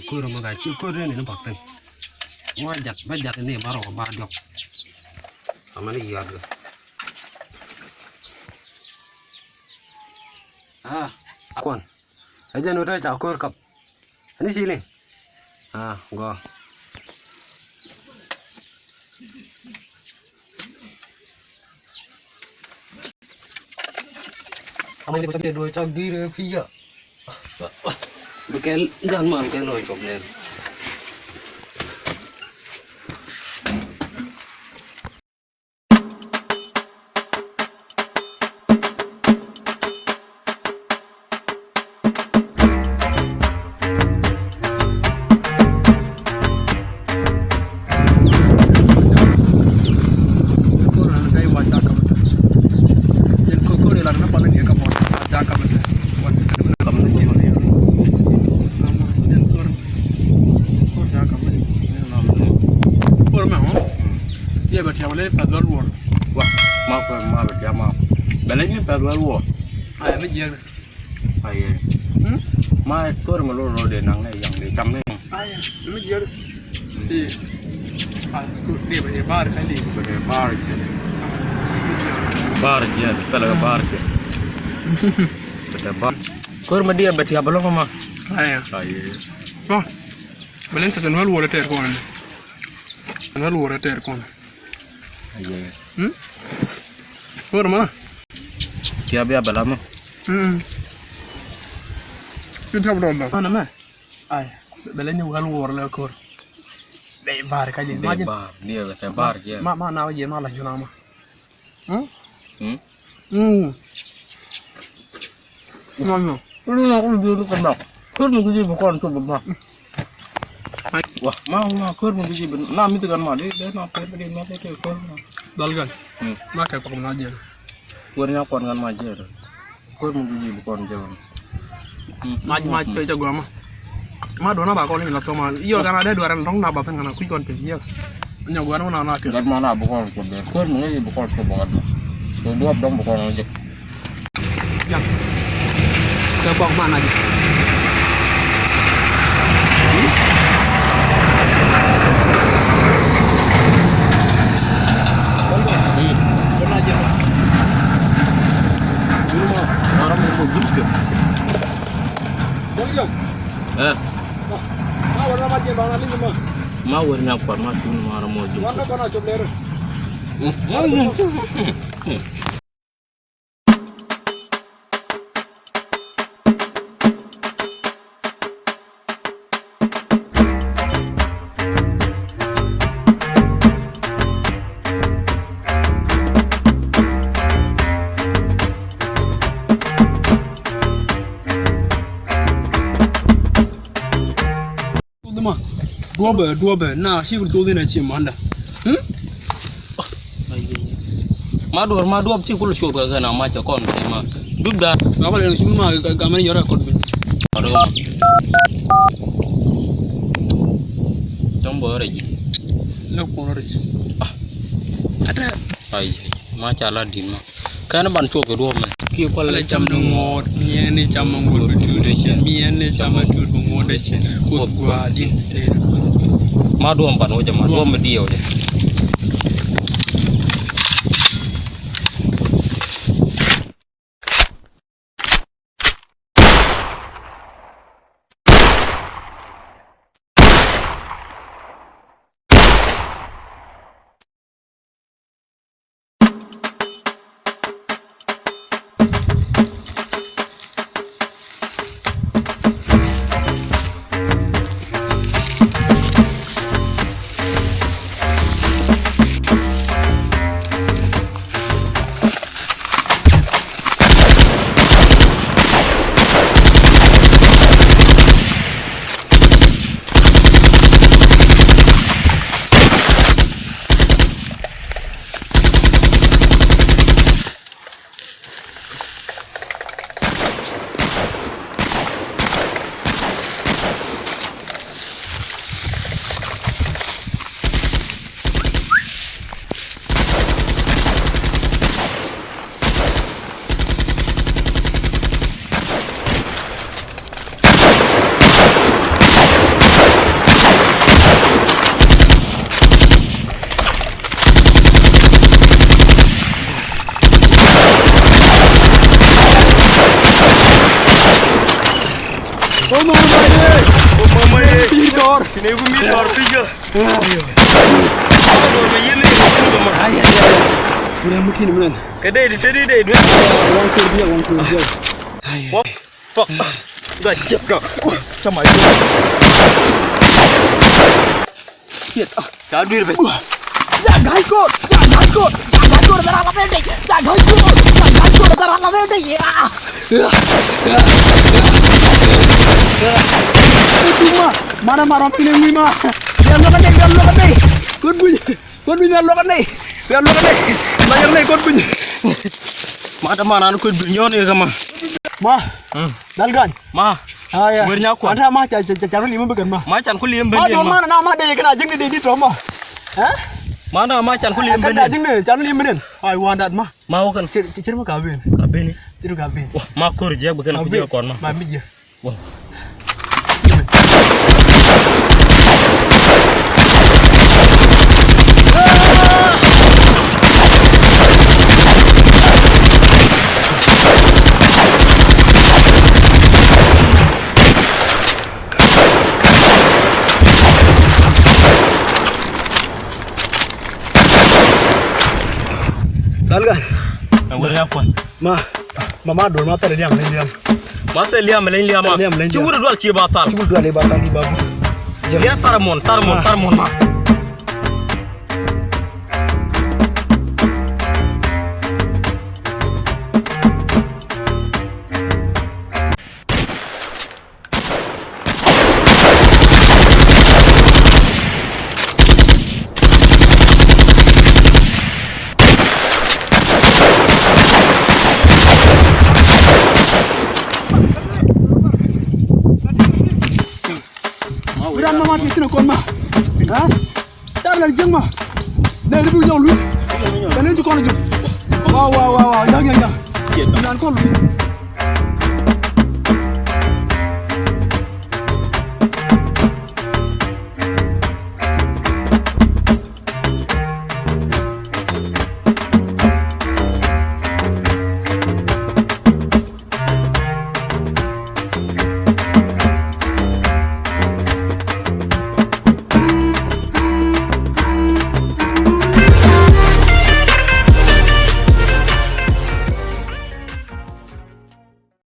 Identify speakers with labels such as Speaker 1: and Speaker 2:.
Speaker 1: khōr mà cái chiếc khōr này nó bạc tên ngoài giặt bắt giặt này bảo rồi ba được mà nó giặt được Nyakuan aja nurai chào khōr cặp anh đi lên go Amai dia sampai dua jam di via. Bukan jangan makan cái lôi chọc lên. Boleh pedal luar. Wah, mau dia mau. Belanya pedal luar. Ai mới giang. Ai. Mai khōr mà lô để nắng này yang để chăm này. Ai, mới giang. Đi. Đi bây giờ bar cái đi. Bây giờ bar cái. Bar dia, talaga bar dia. Betul bar. Khōr mà dia berarti apa lo mama? Ai. Ai. Wah. Belen sekarang luar ter kon. Luar luar ter kon. Khōr mana?
Speaker 2: Siapa ya balama?
Speaker 1: Kita berdoa. Mana mah? Ay, belanya bukan luar le khōr. Lebar kaje.
Speaker 2: Lebar, dia lebar je.
Speaker 1: Ma nawa je malah juna ma. Mana?
Speaker 2: Lu nak dulu kena. Khōr mungkin je bukan tu bapa. Wah, mau khōr mungkin je. Nama itu kan mana? Dia nak pergi dia nak pergi khōr.
Speaker 1: Dalgan. Makai pakai majer.
Speaker 2: Khōr Nyakuan kan majer. Khōr mungkin je bukan jauh.
Speaker 1: Maj chơi cho gua mà đồ nó bà con lên là mà yêu cái nào đấy đồ ăn đóng nào bà phân nào quý con tiền yêu nhiều gua nó nào kiểu
Speaker 2: kan mana bukan khōr dia. Khōr mungkin je bukan tu bukan. Tu dua dong bukan aja.
Speaker 1: Yang ke bong mana aja. Benar aja. Dulu mah orang mau gitu. Mau warna macam mana ni cuma?
Speaker 2: Mau warna Nyakuan mah tu orang mau juga.
Speaker 1: Warna kau nak coba ler. Dua ber, nah sih kalau tu ni macam mana?
Speaker 2: Madu apa sih kalau show ke nama macam kon sama. Dubda.
Speaker 1: Apa yang cuma gambar ni orang kot bin.
Speaker 2: Ada. Tombol lagi.
Speaker 1: Lekor lagi. Ada.
Speaker 2: Ay, macam Aladin mah. Karena bantu ke dua mah.
Speaker 1: Kau kalau jam nunggu, ni jam nunggu berdua, ni jam nunggu berdua, kuat kuat di.
Speaker 2: Madu ampan aja madu am dia aja.
Speaker 3: tor.
Speaker 1: Sini aku mi tor pijo. Tor me yini ko ma.
Speaker 3: Ay. Udah mungkin men.
Speaker 1: Kedai di tadi deh duit.
Speaker 3: Wang kur dia. Ay.
Speaker 1: Fuck. Dah siap kau.
Speaker 3: Sama itu. Shit.
Speaker 1: Caduir be.
Speaker 3: Jaga ikut darah la verde. Jaga ikut darah la verde. Cuma mana marah pilih lima. Biar lo kan deh. Kau bunyi biar lo kan deh. Bayar nih kau bunyi.
Speaker 1: Mana aku bunyi ni sama.
Speaker 3: Ma. Dalgan.
Speaker 1: Ma.
Speaker 3: Ayah.
Speaker 1: Nyakuan.
Speaker 3: Ada mah cara lima bukan mah.
Speaker 1: Macan ku liam ben.
Speaker 3: Aduh mana nama deh kena jeng di drama. Hah?
Speaker 1: Mana macan ku liam ben.
Speaker 3: Kena jeng deh, cara lima ben. Ay wandat mah.
Speaker 1: Mau kan
Speaker 3: Cicir mah kabin.
Speaker 1: kabin ni.
Speaker 3: Ciru kabin.
Speaker 1: Wah, ma kerja bukan kerja kon mah.
Speaker 3: Mami je.
Speaker 1: Wah.
Speaker 3: Dalgan.
Speaker 1: Anggur Nyakuan.
Speaker 3: Mama dor mata liam.
Speaker 1: Mata liam ma. Cuma dua cia batal.
Speaker 3: Cuma dua le batal di babu.
Speaker 1: Dia tarmon ma.
Speaker 3: Beran mama itu kon mah. Hah? Cara jeng mah. Dah ribu jauh lu. Dan ini kon lu. Wow. Jangan. Jangan kon lu.